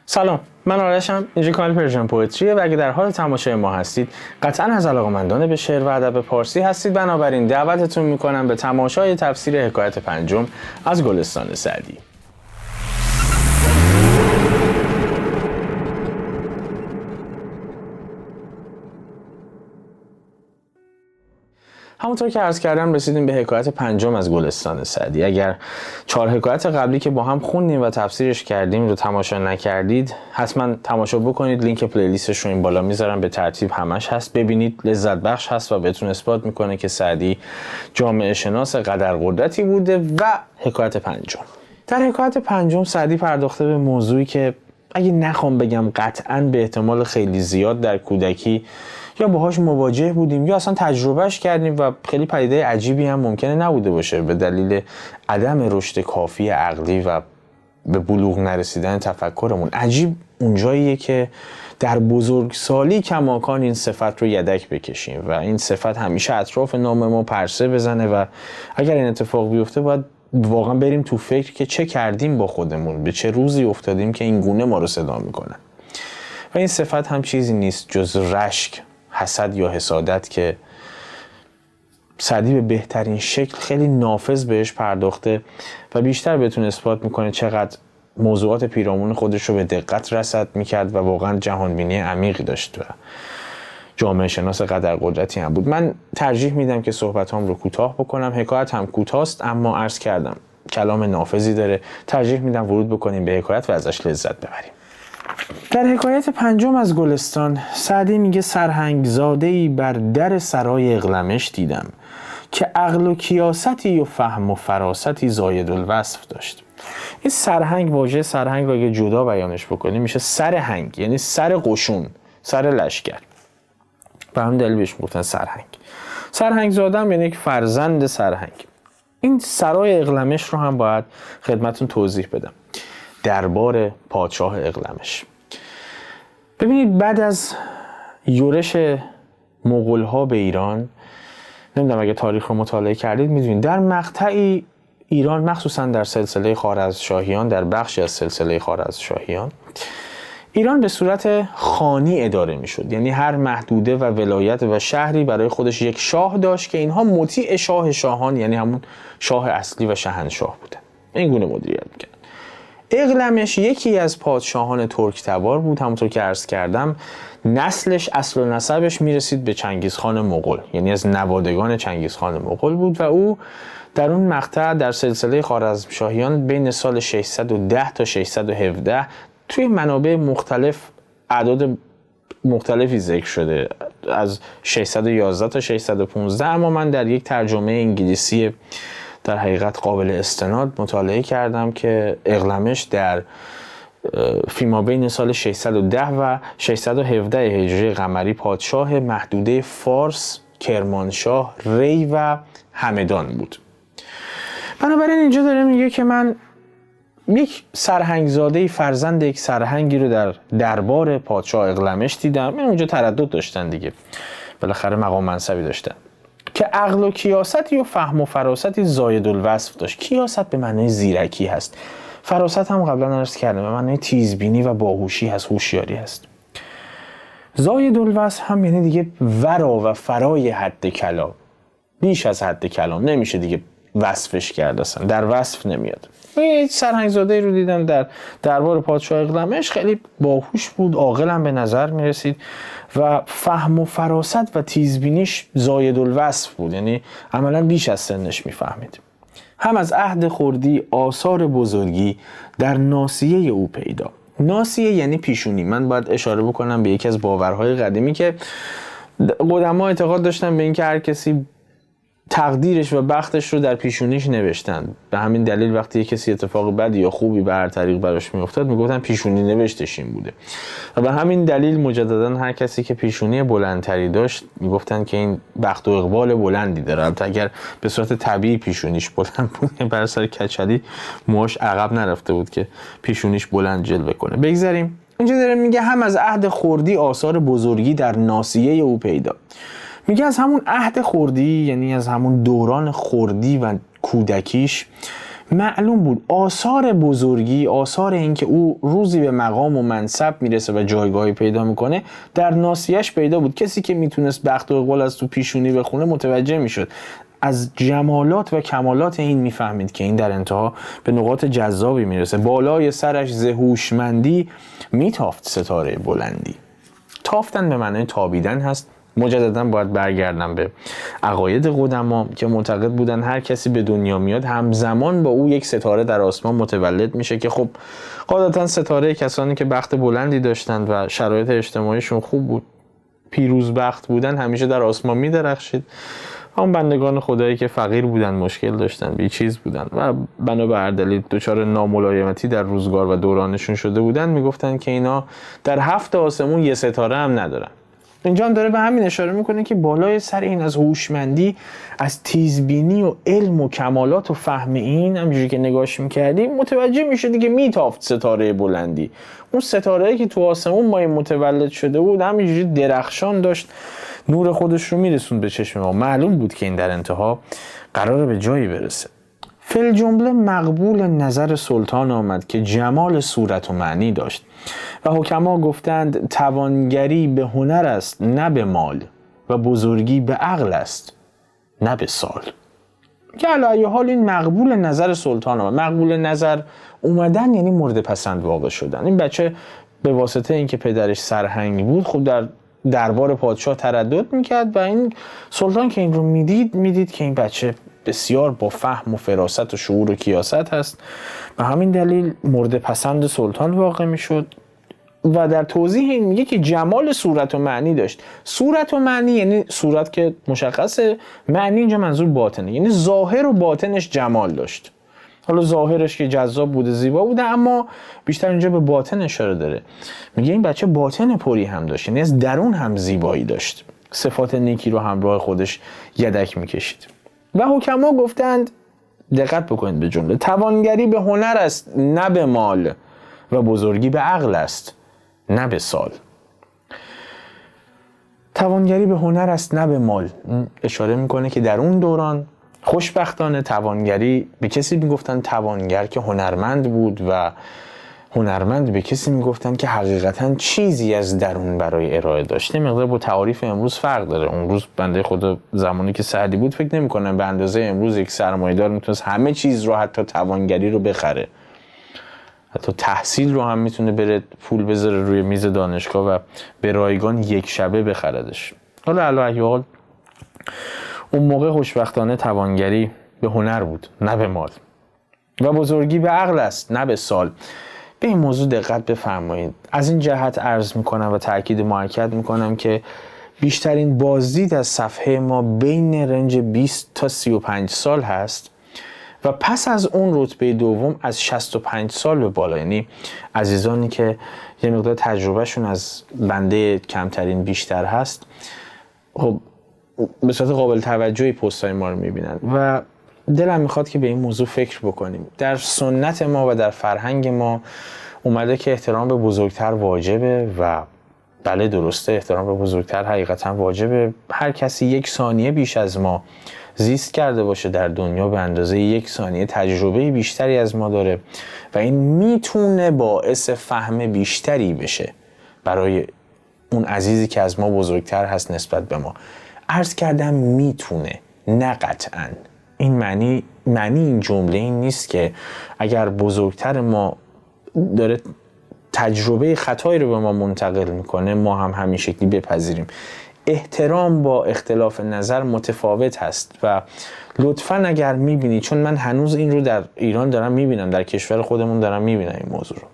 سلام، من آرشم. اینجا کانال پرژن پوئتریه و اگه در حال تماشای ما هستید قطعا از علاقه‌مندان به شعر و ادب پارسی هستید. بنابراین دعوتتون میکنم به تماشای تفسیر حکایت پنجم از گلستان سعدی. همونطور که عرض کردم رسیدیم به حکایت پنجم از گلستان سعدی. اگر 4 حکایت قبلی که با هم خوندیم و تفسیرش کردیم رو تماشا نکردید حتما تماشا بکنید. لینک پلیلیستش رو این بالا میذارم، به ترتیب همش هست، ببینید، لذت بخش هست و بهتون اثبات میکنه که سعدی جامعه شناس قدرقدرتی بوده. و حکایت پنجم، در حکایت پنجم سعدی پرداخته به موضوعی که اگه نخوام بگم قطعاً به احتمال خیلی زیاد در کودکی یا باهاش مواجه بودیم یا اصلا تجربهش کردیم و خیلی پدیده عجیبی هم ممکنه نبوده باشه به دلیل عدم رشد کافی عقلی و به بلوغ نرسیدن تفکرمون. عجیب اونجاییه که در بزرگسالی کماکان این صفت رو یدک بکشیم و این صفت همیشه اطراف نام ما پرسه بزنه و اگر این اتفاق بیفته باید واقعا بریم تو فکر که چه کردیم با خودمون، به چه روزی افتادیم که این گونه ما رو صدا میکنن. و این صفت هم چیزی نیست جز رشک، حسد یا حسادت که سعدی به بهترین شکل خیلی نافذ بهش پرداخته و بیشتر بهتون اثبات میکنه چقدر موضوعات پیرامون خودش رو به دقت رصد میکرد و واقعا جهانبینی عمیقی داشت و جامعه شناس قدرقدرتی هم بود. من ترجیح میدم که صحبتام رو کوتاه بکنم. حکایت هم کوتاست اما عرض کردم کلام نافذی داره. ترجیح میدم ورود بکنیم به حکایت و ازش لذت ببریم. در حکایت پنجم از گلستان سعدی میگه سرهنگ زاده‌ای بر در سرای اقلمش دیدم که عقل و کیاستی و فهم و فراستی زاید الوصف داشت. این سرهنگ، واژه سرهنگ رو اگه جدا بیانش بکنیم میشه سرهنگ، یعنی سر قشون، سر لشکر. به همین دلیل بهش میگفتن سرهنگ. سرهنگ زادم یعنی یک فرزند سرهنگ. این سرای اقلمش رو هم باید خدمتون توضیح بدم. دربار پادشاه اقلمش. ببینید بعد از یورش مغول‌ها به ایران، نمیدونم اگه تاریخ رو مطالعه کردید میدونید در مقطعی ایران مخصوصا در سلسله خوارزمشاهیان، در بخشی از سلسله خوارزمشاهیان، ایران به صورت خانی اداره میشد. یعنی هر محدوده و ولایت و شهری برای خودش یک شاه داشت که اینها مطیع شاه شاهان، یعنی همون شاه اصلی و شاهنشاه بودن. این گونه مدیریت میکرد. اقلمش یکی از پادشاهان ترک تبار بود. همونطور که عرض کردم نسلش، اصل و نسبش میرسید به چنگیزخان مغول، یعنی از نوادگان چنگیزخان مغول بود و او در اون مقطع در سلسله خوارزمشاهیان بین سال 610 تا 617 توی منابع مختلف اعداد مختلفی ذکر شده، از 611 تا 615، اما من در یک ترجمه انگلیسی در حقیقت قابل استناد مطالعه کردم که اقلمش در فیما بین سال 610 و 617 هجری قمری پادشاه محدوده فارس، کرمانشاه، ری و همدان بود. بنابراین اینجا داره میگه که من یک سرهنگزاده فرزند یک سرهنگی رو در دربار پادشاه اقلمش دیدم. این اونجا تردد داشتن دیگه، بالاخره مقام منصبی داشتن، که عقل و کیاستی و فهم و فراستی زاید الوصف داشت. کیاست به معنای زیرکی هست، فراست هم قبلا عرض کردم به معنای تیزبینی و باهوشی هست، هوشیاری هست. زاید الوصف هم یعنی دیگه ورا و فرای حد کلام، بیش از حد کلام نمیشه دیگه وصفش کرد، اصلا در وصف نمیاد. یک سرهنگزاده رو دیدم در دربار پادشاه اقلمش، خیلی باهوش بود، عاقل هم به نظر میرسید و فهم و فراست و تیزبینیش زاید الوصف بود، یعنی عملا بیش از سنش میفهمید. هم از عهد خردی آثار بزرگی در ناصیه او پیدا. ناصیه یعنی پیشونی. من باید اشاره بکنم به یکی از باورهای قدیمی که قدما اعتقاد داشتن به اینکه هر کسی تقدیرش و بختش رو در پیشونیش نوشتن. به همین دلیل وقتی کسی اتفاق بدی یا خوبی به هر طریق براش میافتاد میگفتن پیشونی نوشتش این بوده. و به همین دلیل مجددا هر کسی که پیشونی بلندتری داشت میگفتن که این بخت و اقبال بلندی داره. البته اگر به صورت طبیعی پیشونیش بلند بود، بر سر کچلی موش عقب نرفته بود که پیشونیش بلند جلوه کنه. بگذاریم. اینجا داره میگه هم از عهد خردی آثار بزرگی در ناصیه او پیدا. میگه از همون عهد خردی، یعنی از همون دوران خردی و کودکیش، معلوم بود آثار بزرگی، آثار این که او روزی به مقام و منصب میرسه و جایگاهی پیدا میکنه در ناصیه‌اش پیدا بود. کسی که میتونست بخت و اقبال از تو پیشونی بخونه متوجه میشد، از جمالات و کمالات این میفهمید که این در انتها به نقاط جذابی میرسه. بالای سرش ز هوشمندی میتافت ستاره بلندی. تافتن به معنای تابیدن هست. مجددا باید برگردم به عقاید قدما که معتقد بودن هر کسی به دنیا میاد همزمان با او یک ستاره در آسمان متولد میشه، که خب قاعدتا ستاره کسانی که بخت بلندی داشتند و شرایط اجتماعیشون خوب بود، پیروز بخت بودن، همیشه در آسمان میدرخشید. هم بندگان خدایی که فقیر بودن، مشکل داشتن، بی چیز بودن و بنا به هر دلیل دچار ناملایمتی در روزگار و دورانشون شده بودن، میگفتن که اینا در 7 آسمون یه ستاره هم ندارن. اینجا هم داره به همین اشاره میکنه که بالای سر این از هوشمندی، از تیزبینی و علم و کمالات و فهم این، همونجوری که نگاش میکردیم متوجه میشه دیگه میتافت ستاره بلندی. اون ستاره‌ای که تو آسمون مایه متولد شده بود همینجوری درخشان داشت، نور خودش رو میرسوند به چشم ما. معلوم بود که این در انتها قراره به جایی برسه. فل جمله مقبول نظر سلطان آمد که جمال صورت و معنی داشت و حکما گفتند توانگری به هنر است نه به مال و بزرگی به عقل است نه به سال. که علی حال این مقبول نظر سلطان آمد. مقبول نظر اومدن یعنی مورد پسند واقع شدن. این بچه به واسطه اینکه پدرش سرهنگ بود خب در دربار پادشاه تردد میکرد و این سلطان که این رو میدید که این بچه بسیار با فهم و فراست و شعور و کیاست هست، و همین دلیل مورد پسند سلطان واقع میشد. و در توضیح این میگه که جمال صورت و معنی داشت. صورت و معنی یعنی صورت که مشخصه، معنی اینجا منظور باطنه، یعنی ظاهر و باطنش جمال داشت. حالا ظاهرش که جذاب بوده، زیبا بوده، اما بیشتر اینجا به باطن اشاره داره. میگه این بچه باطن پری هم داشت، یعنی از درون هم زیبایی داشت، صفات نیکی رو همراه خودش یدک میکشید. و حکما گفتند، دقت بکنید به جمله، توانگری به هنر است نه به مال و بزرگی به عقل است نه به سال. توانگری به هنر است نه به مال. اشاره میکنه که در اون دوران خوشبختانه توانگری به کسی میگفتن توانگر که هنرمند بود و هنرمند به کسی میگفتن که حقیقتا چیزی از درون برای ارائه داشته. مقدار با تعاریف امروز فرق داره. اون روز بنده خدا زمانی که سعدی بود فکر نمی‌کنم به اندازه امروز یک سرمایه‌دار میتونست همه چیز رو، حتی توانگری رو بخره، حتی تحصیل رو هم میتونه بره پول بذاره روی میز دانشگاه و به رایگان یک شبه بخردش. حالا علی ای حال اون موقع خوشبختانه توانگری به هنر بود نه به مال و بزرگی به عقل است نه به سال. به این موضوع دقت بفرمایید. از این جهت عرض میکنم و تأکید مؤکد میکنم که بیشترین بازدید از صفحه ما بین رنج 20 تا 35 سال هست و پس از اون رتبه دوم از 65 سال به بالا، یعنی عزیزانی که یه مقدار تجربهشون از بنده کمترین بیشتر هست، خب به صورت قابل توجهی پستای ما رو میبینن و دلم میخواد که به این موضوع فکر بکنیم. در سنت ما و در فرهنگ ما اومده که احترام به بزرگتر واجبه و بله درسته، احترام به بزرگتر حقیقتا واجبه. هر کسی 1 ثانیه بیش از ما زیست کرده باشه در دنیا به اندازه 1 ثانیه تجربه بیشتری از ما داره و این میتونه باعث فهم بیشتری بشه برای اون عزیزی که از ما بزرگتر هست نسبت به ما. عرض کردم میتونه، نه قطعاً. این معنی این جمله این نیست که اگر بزرگتر ما داره تجربه خطایی رو به ما منتقل میکنه ما هم همین شکلی بپذیریم. احترام با اختلاف نظر متفاوت هست و لطفاً اگر میبینی، چون من هنوز این رو در ایران دارم میبینم، در کشور خودمون دارم میبینم این موضوع رو،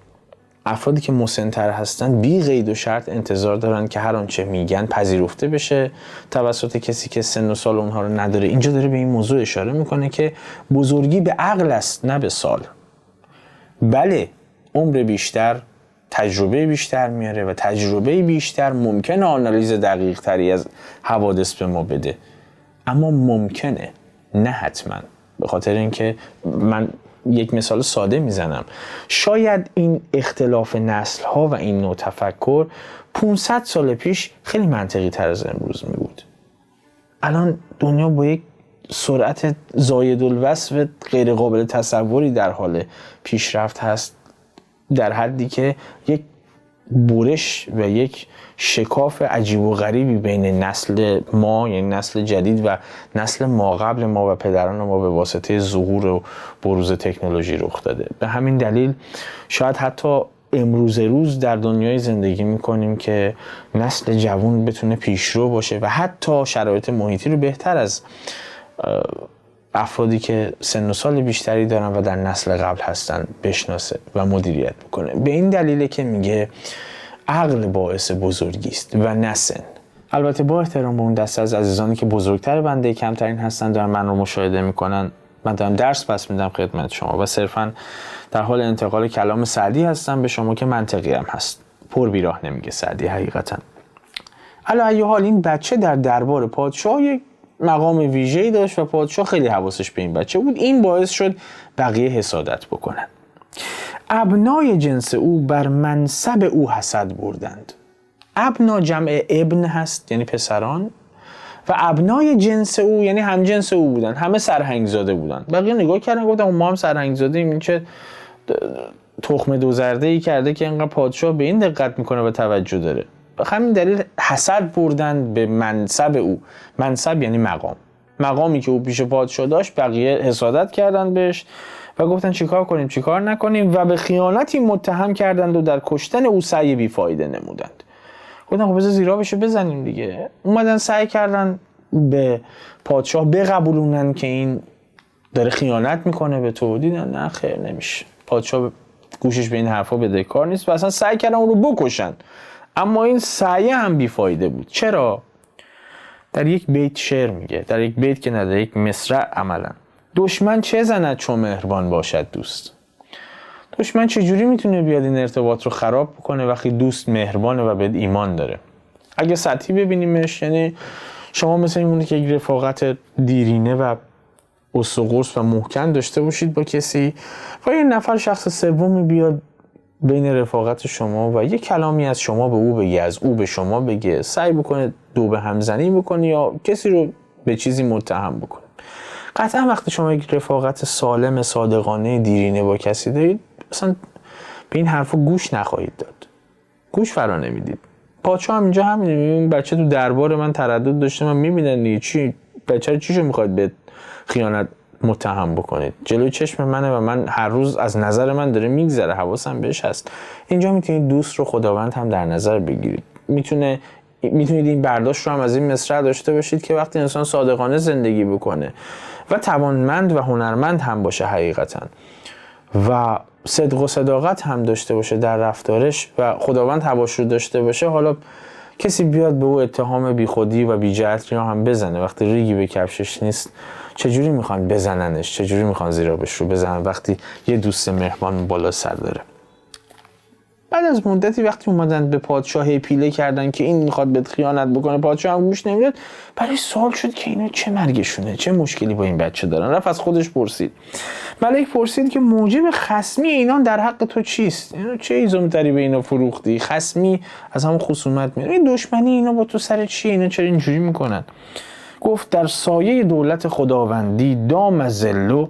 افرادی که مسن‌تر هستن بی قید و شرط انتظار دارن که هر آنچه میگن پذیرفته بشه توسط کسی که سن و سال اونها رو نداره. اینجا داره به این موضوع اشاره میکنه که بزرگی به عقل است نه به سال. بله عمر بیشتر تجربه بیشتر میاره و تجربه بیشتر ممکنه آنالیز دقیق تری از حوادث به ما بده، اما ممکنه، نه حتما. به خاطر اینکه من یک مثال ساده میزنم، شاید این اختلاف نسل ها و این نوع تفکر 500 سال پیش خیلی منطقی تر از امروز می بود. الان دنیا با یک سرعت زاید الوصف غیر قابل تصوری در حال پیشرفت هست، در حدی که یک برش و یک شکاف عجیب و غریبی بین نسل ما، یعنی نسل جدید و نسل ما قبل ما و پدران ما به واسطه ظهور و بروز تکنولوژی رخ داده. به همین دلیل شاید حتی امروز روز در دنیای زندگی میکنیم که نسل جوان بتونه پیشرو باشه و حتی شرایط محیطی رو بهتر از افرادی که سن و سال بیشتری دارن و در نسل قبل هستن بشناسه و مدیریت بکنه. به این دلیله که میگه عقل باعث بزرگی است و نه سن. البته با احترام به اون دسته از عزیزانی که بزرگتر بنده کمترین هستن دارن من رو مشاهده میکنن، من دارم درس پس میدم خدمت شما و صرفا در حال انتقال کلام سعدی هستم به شما که منطقی هم هست. پر بیراه نمیگه سعدی حقیقتا. علی ای حال این بچه در دربار پادشاه یک مقام ویژه‌ای داشت و پادشاه خیلی حواسش به این بچه بود. این باعث شد بقیه حسادت بکنن. ابنای جنس او بر منصب او حسد بردند. ابنا جمع ابن هست یعنی پسران و ابنای جنس او یعنی هم جنس او بودن، همه سرهنگ زاده بودن. بقیه نگاه کردن گفتن ما هم سرهنگ زاده ایم، این چه تخم دو زرده ای کرده که اینقدر پادشاه به این دقت میکنه و توجه داره. به همین دلیل حسد بردن به منصب او. منصب یعنی مقام، مقامی که او پیش پادشاه داشت بقیه حسادت کردن بهش و گفتن چیکار کنیم چیکار نکنیم و به خیانتی متهم کردند و در کشتن او سعی بیفایده نمودند. گفتن خب بذار زیرا بشه بزنیم دیگه. اومدن سعی کردن به پادشاه بقبولونن که این داره خیانت میکنه به تو. دیدن نه خیر نمیشه، پادشاه گوشش به این حرفا بدهکار نیست و اصلا سعی کردن اون رو بکشن. اما این سعی هم بیفایده بود. چرا؟ در یک بیت شعر میگه، در یک بیت که نه در یک مصرع عملا: دشمن چه زند چون مهربان باشد دوست. دشمن چجوری میتونه بیاد این ارتباط رو خراب بکنه وقتی دوست مهربانه و به ایمان داره؟ اگه سطحی ببینیمش یعنی شما مثل این مونه که یک رفاقت دیرینه و قص و قرص و محکم داشته باشید با کسی و یه نفر شخص سومی بیاد بین رفاقت شما و یه کلامی از شما به او بگه، از او به شما بگه، سعی بکنه دو به هم زنی بکنه یا کسی رو به چیزی متهم بکنه. قطعا وقتی شما یک رفاقت سالم صادقانه دیرینه با کسی دارید اصلا به این حرفا گوش نخواهید داد، گوش فرا نمیدید. پادشاه هم اینجا همینه، این بچه تو دربار من تردد داشته، من میبینن دیگه چی بچه رو چیشو میخواید به خیانت متهم بکنید؟ جلوی چشم منه و من هر روز از نظر من داره میگذره، حواسم بهش هست. اینجا میتونید دوست رو خداوند هم در نظر بگیرید. میتونید این برداشت رو هم از این مصرع داشته باشید که وقتی انسان صادقانه زندگی بکنه و توانمند و هنرمند هم باشه حقیقتا و صدق و صداقت هم داشته باشه در رفتارش و خداوند هواش رو داشته باشه، حالا کسی بیاد به او اتهام بیخودی و بی‌جهتی رو هم بزنه وقتی ریگی به کفشش نیست، چجوری میخوان بزننش؟ چجوری میخوان زیرابش رو بزنن وقتی یه دوست مهربان بالا سر داره؟ بعد از مدتی وقتی اومدن به پادشاه پیله کردن که این میخواد بهت خیانت بکنه، پادشاه هم گوش نمیداد. برای سوال شد که اینا چه مرگشونه، چه مشکلی با این بچه دارن. رفت از خودش پرسید. ملک پرسید که موجب خصمی اینان در حق تو چیست؟ اینا چه ایزومتری به اینا فروختی؟ خصمی از همون خصومت میاد. این دشمنی اینا با تو سر چیه؟ اینا چرا اینجوری میکنن؟ گفت در سایه دولت خداوندی دام ذلو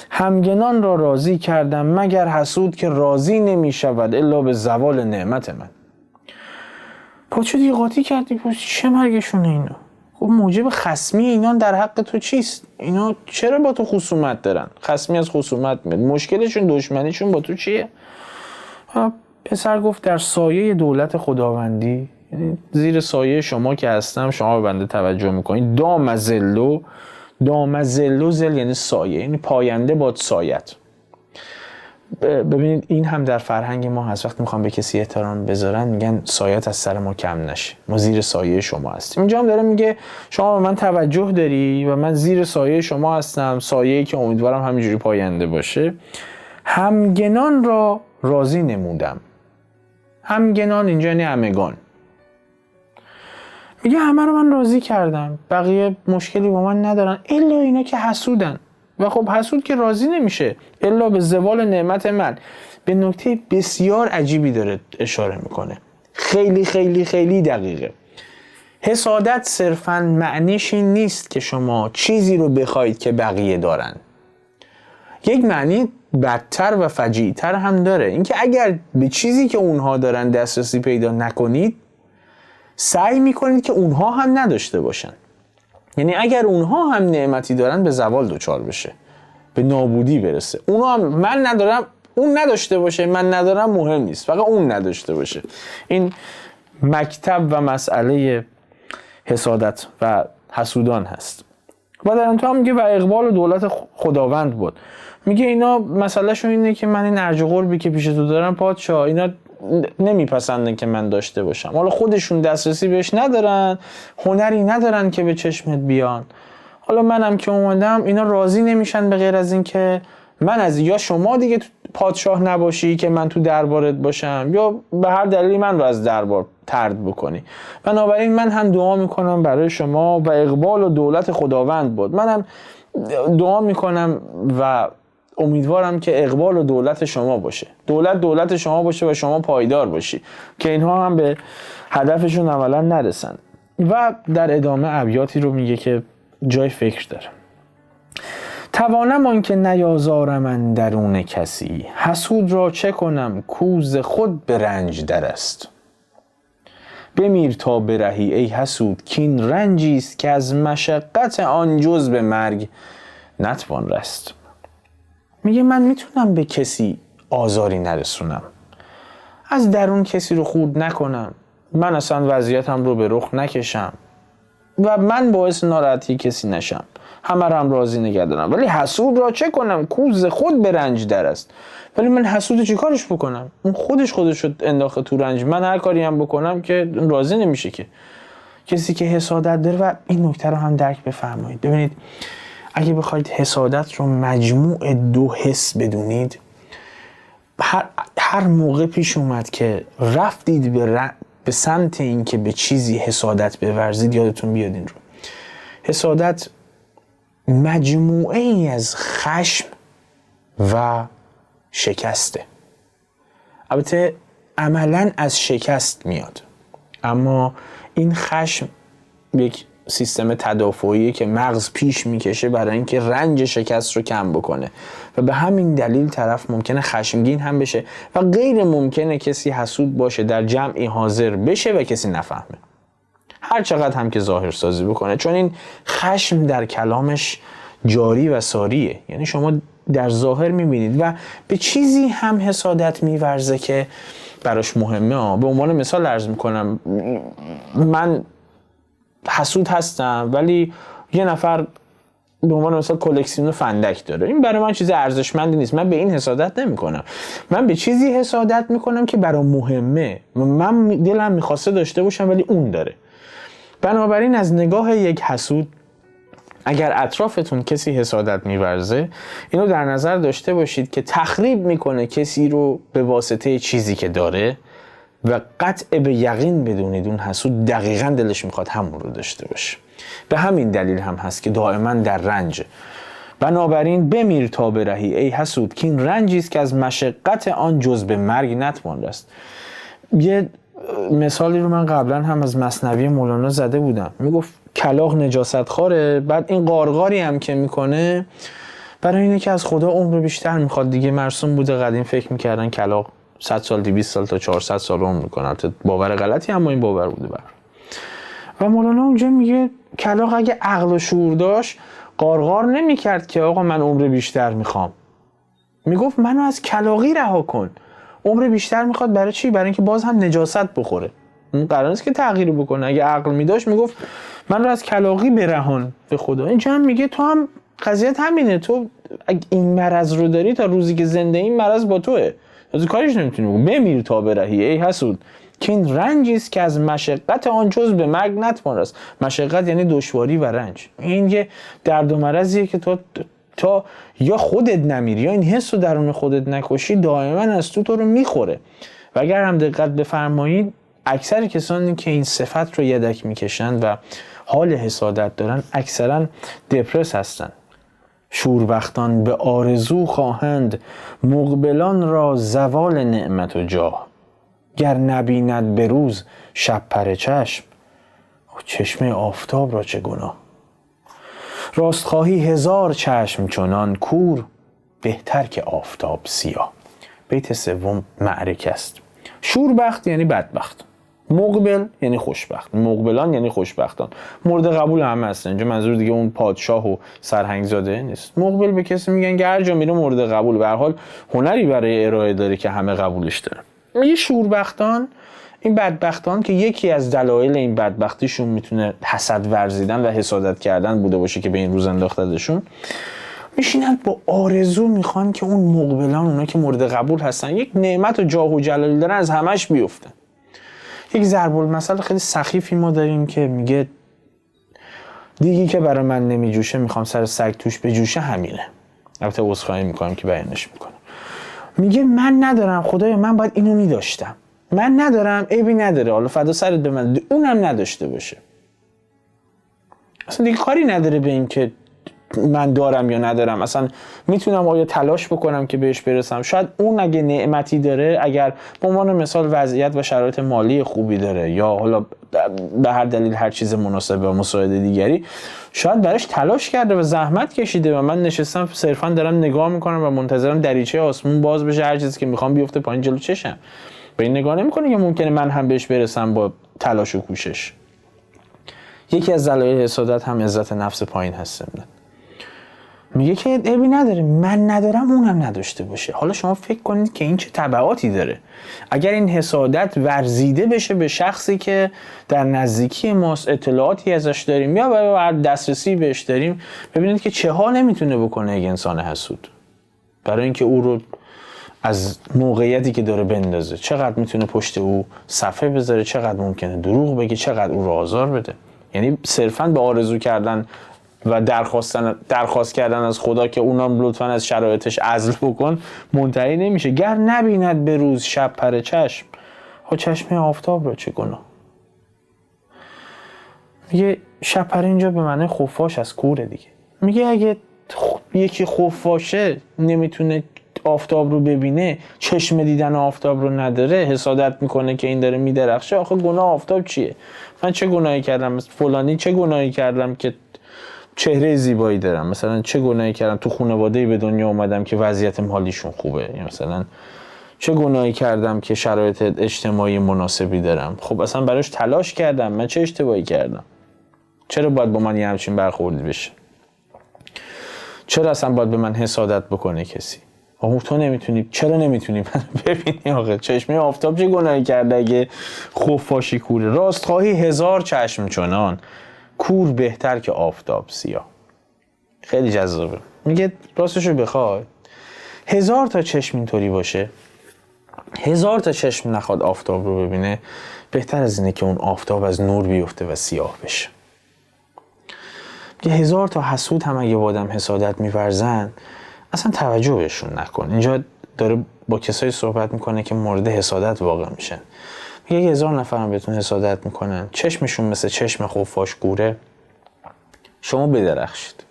همگنان را راضی کردم مگر حسود که راضی نمی شود الا به زوال نعمت من. پادشاه دیگه قاطی کردی چه مرگشونه اینا؟ خب موجب خصمی اینان در حق تو چیست؟ اینا چرا با تو خصومت دارن؟ خصمی از خصومت میاد، مشکلشون دشمنیشون با تو چیه؟ پسر گفت در سایه دولت خداوندی، یعنی زیر سایه شما که هستم شما به بنده توجه میکنید. دام ذلو، دام ذلو، ذل یعنی سایه، یعنی پاینده باد سایت. ببینید این هم در فرهنگ ما هست، وقتی میخوام به کسی احترام بذارن میگن سایت از سر ما کم نشه، ما زیر سایه شما هستیم. اینجا هم داره میگه شما به من توجه داری و من زیر سایه شما هستم، سایه‌ای که امیدوارم همینجوری پاینده باشه. همگنان را راضی نمودم. همگنان اینجا یعنی همگان. میگه همه رو من راضی کردم، بقیه مشکلی با من ندارن الا اینا که حسودن. و خب حسود که راضی نمیشه الا به زوال نعمت من. به نکته بسیار عجیبی داره اشاره میکنه، خیلی خیلی خیلی دقیقه. حسادت صرفاً معنیش این نیست که شما چیزی رو بخواید که بقیه دارن. یک معنی بدتر و فجیع‌تر هم داره، اینکه اگر به چیزی که اونها دارن دسترسی پیدا نکنید، سعی میکنید که اونها هم نداشته باشن. یعنی اگر اونها هم نعمتی دارن به زوال دچار بشه، به نابودی برسه. اونها هم من ندارم، اون نداشته باشه، من ندارم مهم نیست، فقط اون نداشته باشه. این مکتب و مسئله حسادت و حسودان هست. و در انتها میگه و اقبال و دولت خداوند بود. میگه اینا مسئلهشون اینه که من این ارج و قربی که پیش تو دارم پادشاه، اینا نمیپسندن که من داشته باشم. حالا خودشون دسترسی بهش ندارن، هنری ندارن که به چشمت بیان. حالا منم که اومدم اینا راضی نمیشن به غیر از این که من از یا شما دیگه پادشاه نباشی که من تو دربارت باشم، یا به هر دلیلی من رو از دربار طرد بکنی. بنابراین من هم دعا میکنم برای شما و اقبال و دولت خداوند بود. منم دعا میکنم و امیدوارم که اقبال و دولت شما باشه، دولت شما باشه و شما پایدار باشی، که اینها هم به هدفشون عملا نرسن. و در ادامه ابیاتی رو میگه که جای فکر داره. توانم آن که نیازارم اندرون کسی، حسود را چه کنم کوز خود به رنج در است. بمیر تا برهی ای حسود کین رنجی است که از مشقت آن جز به مرگ نتوان رست. میگه من میتونم به کسی آزاری نرسونم، از درون کسی رو خورد نکنم، من اصلا وضعیتم رو به رخ نکشم و من باعث ناراحتی کسی نشم، همه رو هم راضی نگه دارم. ولی حسود را چه کنم کوز خود به رنج در است. ولی من حسود چی کارش بکنم؟ اون خودش رو انداخته تو رنج، من هر کاری هم بکنم که راضی نمیشه. که کسی که حسادت داره، و این نکته رو هم درک بفرمایید. ببینید اگه بخواید حسادت رو مجموع دو حس بدونید، هر موقع پیش اومد که رفتید به سمت این که به چیزی حسادت بورزید، یادتون بیاد این رو. حسادت مجموعه ای از خشم و شکسته. البته عملاً از شکست میاد، اما این خشم یک سیستم تدافعی که مغز پیش میکشه برای اینکه رنج شکست رو کم بکنه و به همین دلیل طرف ممکنه خشمگین هم بشه و غیر ممکنه کسی حسود باشه در جمعی حاضر بشه و کسی نفهمه، هر چقدر هم که ظاهر سازی بکنه، چون این خشم در کلامش جاری و ساریه. یعنی شما در ظاهر میبینید و به چیزی هم حسادت میورزه که براش مهمه. به عنوان مثال عرض میکنم، من حسود هستم ولی یه نفر به عنوان مثال کلکسیون فندک داره، این برای من چیز ارزشمندی نیست، من به این حسادت نمی کنم. من به چیزی حسادت میکنم که برای مهمه، من دلم میخواسته داشته باشم ولی اون داره. بنابراین از نگاه یک حسود، اگر اطرافتون کسی حسادت میورزه، اینو در نظر داشته باشید که تخریب میکنه کسی رو به واسطه چیزی که داره و قطع به یقین بدونید اون حسود دقیقاً دلش میخواد همون رو داشته باشه. به همین دلیل هم هست که دائما در رنج. بنابراین بمیر تا برهی ای حسود که این رنجی است که از مشقت آن جز به مرگ نتوان رست. یه مثالی رو من قبلا هم از مثنوی مولانا زده بودم، میگفت کلاغ نجاست خواره، بعد این قارقاری هم که میکنه برای اینه که از خدا عمر بیشتر میخواد دیگه. مرسوم بوده قدیم فکر میکردن کلاغ 100 سال 200 سال تا 400 سال عمر میکنه. البته باور غلطی اما این باور بوده و مولانا اونجا میگه کلاغ اگه عقل و شعور داشت قارقار نمیکرد که آقا من عمر بیشتر میخوام، میگفت منو از کلاغی رها کن. عمر بیشتر میخواد برای چی؟ برای اینکه باز هم نجاست بخوره. اون قرار نیست که تغییر بکنه. اگه عقل میداشت میگفت من رو از کلاغی برهان به خدا. اینجا هم میگه تو هم قضیت همینه، تو این مرض رو داری تا روزی که زنده این مرض با توه، از کارش نمیتونی بگو. بمیر تا برهی ای حسود که این رنجی است که از مشقت آن جز به مرگ نتوان رست. مشقت یعنی دشواری و رنج. این یه درد و مرضیه که تو یا خودت نمیری یا این حس رو درون خودت نکشی، دائما از تو رو میخوره. و اگر هم دقت بفرمایید اکثر کسانی که این صفت رو یدک میکشن و حال حسادت دارن اکثرا دپرس هستن. شوربختان به آرزو خواهند مقبلان را زوال نعمت و جاه، گر نبیند به روز شب پر چشم چشمه آفتاب را چه گناه. راستخواهی 1000 چشم چنان کور، بهتر که آفتاب سیاه. بیت سوم معرکه است. شوربخت یعنی بدبخت، مقبل یعنی خوشبخت، مقبلان یعنی خوشبختان. مورد قبول همه هستن اینجا، منظور دیگه اون پادشاه و سرهنگ زاده نیست. مقبل به کسی میگن که هر جا میره مورد قبول، به هر حال هنری برای ارائه داره که همه قبولش داره. یه شوربختان، این بدبختان که یکی از دلایل این بدبختیشون میتونه حسد ورزیدن و حسادت کردن بوده باشه که به این روز انداختدشون، میشینن با آرزو میخوان که اون مقبلان، اونا که مورد قبول هستن، یک نعمت و جاه و جلالی دارن، از همش بیفتن. یک ضرب المثل خیلی سخیفی ما داریم که میگه دیگی که برای من نمیجوشه میخوام سر سگ توش بجوشه، همینه. البته عذرخواهی میکنم که بیانش میکنم. میگه من ندارم خدایا، من باید اینو میداشتم، من ندارم، عیبی نداره، حالا فدا سرت به من، اونم نداشته باشه. اصلا دیگه کاری نداره به این که من دارم یا ندارم. اصلا میتونم آیا تلاش بکنم که بهش برسم. شاید اون اگه نعمتی داره، اگر به عنوان مثال وضعیت و شرایط مالی خوبی داره، یا حالا به هر دلیل هر چیز مناسب و مساعد دیگری، شاید براش تلاش کرده و زحمت کشیده و من نشستم صرفا دارم نگاه میکنم و منتظرم دریچه آسمون باز بشه، هر چیزی که میخوام بیفته پایین جلو چشم. به این نگاه نمیکنه که ممکنه من هم بهش برسم با تلاش و کوشش. یکی از دلایل حسادت هم عزت نفس پایین هست. میگه که عیبی نداره، من ندارم اونم نداشته باشه. حالا شما فکر کنید که این چه تبعاتی داره. اگر این حسادت ورزیده بشه به شخصی که در نزدیکی ماست، اطلاعاتی ازش داریم یا بر دسترسی بهش داریم، ببینید که چه ها نمیتونه بکنه یک انسان حسود برای اینکه او رو از موقعیتی که داره بندازه. چقدر میتونه پشت او صفحه بذاره، چقدر ممکنه دروغ بگه، چقدر او رو آزار بده. یعنی صرفاً به آرزو کردن و درخواست کردن از خدا که اونم لطفاً از شرایطش عزل بکن منتهی نمیشه. گر نبیند به روز شب پر چشم، ها چشمه آفتاب را چه گناه. میگه شب پر اینجا به معنی خفاش از کوره دیگه. میگه اگه یکی خفاشه نمیتونه آفتاب رو ببینه، چشم دیدن آفتاب رو نداره، حسادت میکنه که این داره میدرخشه، آخه گناه آفتاب چیه؟ من چه گناهی کردم؟ فلانی چه گناهی کردم که چهره زیبایی دارم؟ مثلا چه گناهی کردم تو خانواده‌ای به دنیا اومدم که وضعیت مالیشون خوبه؟ یا مثلا چه گناهی کردم که شرایط اجتماعی مناسبی دارم؟ خب اصلا براش تلاش کردم، من چه اشتباهی کردم؟ چرا باید با من یه همچین برخوردی بشه؟ چرا اصلا باید به من حسادت بکنه کسی؟ آخه تو نمیتونی، چرا نمیتونی من ببینی؟ آخه چشمه آفتاب چه گناهی کرده اگه خفاشی کوره؟ راستخواهی 1000 چشم چنان کور، بهتر که آفتاب سیاه. خیلی جذابه. میگه راستشو بخوای 1000 تا چشم اینطوری باشه، 1000 تا چشم نخواد آفتاب رو ببینه، بهتر از اینه که اون آفتاب از نور بیفته و سیاه بشه. میگه 1000 تا حسود هم اگه با آدم حسادت می‌ورزن، اصلا توجه بهشون نکن. اینجا داره با کسایی صحبت میکنه که مورد حسادت واقع میشن. میگه 1000 نفر هم بهتون حسادت میکنن، چشمشون مثل چشم خفاش کوره، شما بدرخشید.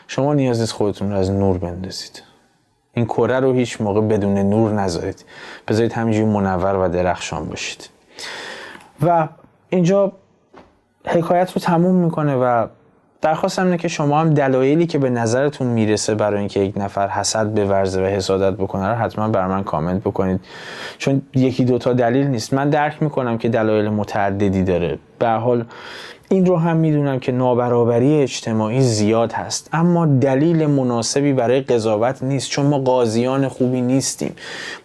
شما نیاز نیست خودتون رو از نور بندازید. این کره رو هیچ موقع بدون نور نذارید، بذارید همینجوری منور و درخشان باشید. و اینجا حکایت رو تموم میکنه و درخواستم اینه که شما هم دلایلی که به نظرتون میرسه برای اینکه یک نفر حسد بورزه و حسادت بکنه رو حتما برای من کامنت بکنید، چون یکی دوتا دلیل نیست. من درک میکنم که دلایل متعددی داره، به هر حال این رو هم میدونم که نابرابری اجتماعی زیاد هست، اما دلیل مناسبی برای قضاوت نیست، چون ما قاضیان خوبی نیستیم.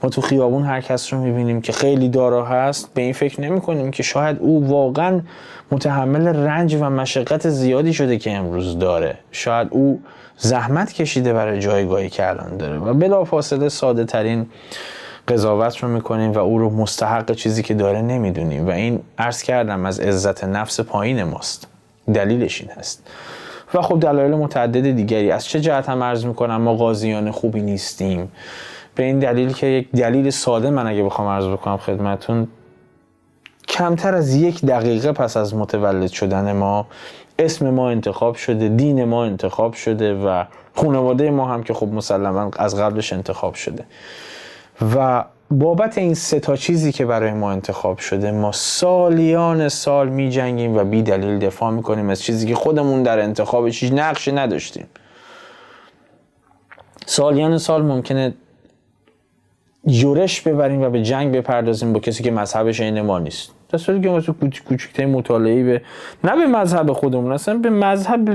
ما تو خیابون هر کس رو میبینیم که خیلی دارا هست، به این فکر نمی کنیم که شاید او واقعا متحمل رنج و مشقت زیادی شده که امروز داره، شاید او زحمت کشیده برای جایگاهی که الان داره، و بلافاصله ساده ترین قضاوت رو میکنیم و او رو مستحق چیزی که داره نمیدونیم، و این عرض کردم از عزت نفس پایین ماست. دلیلش این هست. و خب دلایل متعدد دیگری. از چه جهت هم عرض میکنم ما قاضیان خوبی نیستیم؟ به این دلیل که یک دلیل ساده من اگه بخوام عرض بکنم خدمتون، کمتر از 1 دقیقه پس از متولد شدن ما اسم ما انتخاب شده، دین ما انتخاب شده و خانواده ما هم که خب مسلماً از قبلش انتخاب شده، و بابت این 3 تا چیزی که برای ما انتخاب شده ما سالیان سال می جنگیم و بی دلیل دفاع میکنیم از چیزی که خودمون در انتخابش هیچ نقشی نداشتیم. سالیان سال ممکنه یورش ببریم و به جنگ بپردازیم با کسی که مذهبش عین ما نیست، در صورتی که ما تو کوچکترین مطالعه‌ای نه به مذهب خودمون، اصلا به مذهب،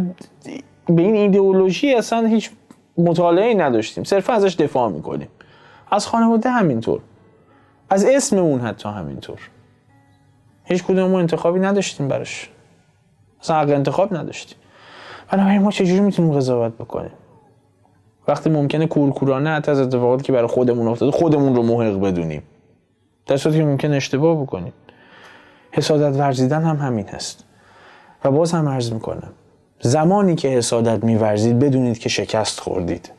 به این ایدئولوژی اصلا هیچ مطالعه‌ای نداشتیم، صرفا ازش دفاع میکنیم. از خانواده همینطور، از اسممون حتی همینطور. هیچ کدوممون انتخابی نداشتیم براش، اصلا حق انتخاب نداشتیم. بنابراین ما چجوری میتونیم قضاوت بکنیم وقتی ممکنه کورکورانه حتی از اتفاقاتی که برای خودمون افتاده خودمون رو محق بدونیم، در صورتی که ممکنه اشتباه بکنیم. حسادت ورزیدن هم همین هست. و باز هم عرض میکنم زمانی که حسادت میورزید بدونید که شکست خوردید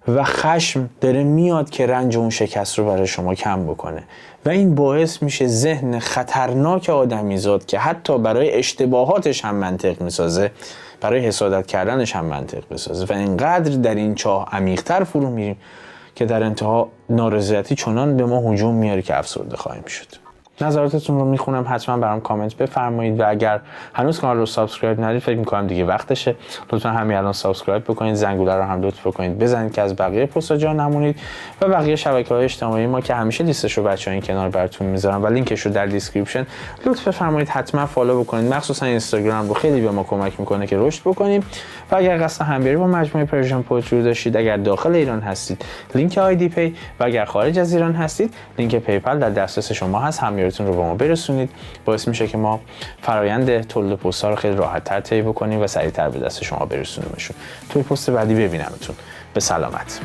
و خشم داره میاد که رنج اون شکست رو برای شما کم بکنه و این باعث میشه ذهن خطرناک آدمیزاد که حتی برای اشتباهاتش هم منطق میسازه برای حسادت کردنش هم منطق بسازه و اینقدر در این چاه عمیق‌تر فرو میریم که در انتها نارضایتی چنان به ما هجوم میاره که افسرده خواهیم شد. نظراتتون رو میخونم، حتما برام کامنت بفرمایید و اگر هنوز کانال رو سابسکرایب ندید فکر میکنم دیگه وقتشه، لطفا همین الان سابسکرایب بکنید، زنگوله رو هم لطف بکنید بزنید که از بقیه پست‌ها جا نمونید و بقیه شبکه‌های اجتماعی ما که همیشه لیستش رو بچه‌ها این کنار براتون میذارم و لینکش رو در دیسکریپشن لطف بفرمایید حتما فالو بکنید، مخصوصا اینستاگرام رو خیلی به ما کمک میکنه که رشد بکنیم. و اگر قصد همکاری با مجموعه پرژن پویتری داشتید، اگر داخل ایران هستید لینک آیدی پی و اگر خارج از ایران هستید لینک پیپل در دسترس شما هست، همیاریتون رو به ما برسونید، باعث میشه که ما فرایند تولید پست‌ها رو خیلی راحت‌تر طی بکنیم و سریع‌تر به دست شما برسونیمشون. توی پست بعدی ببینمتون. به سلامت.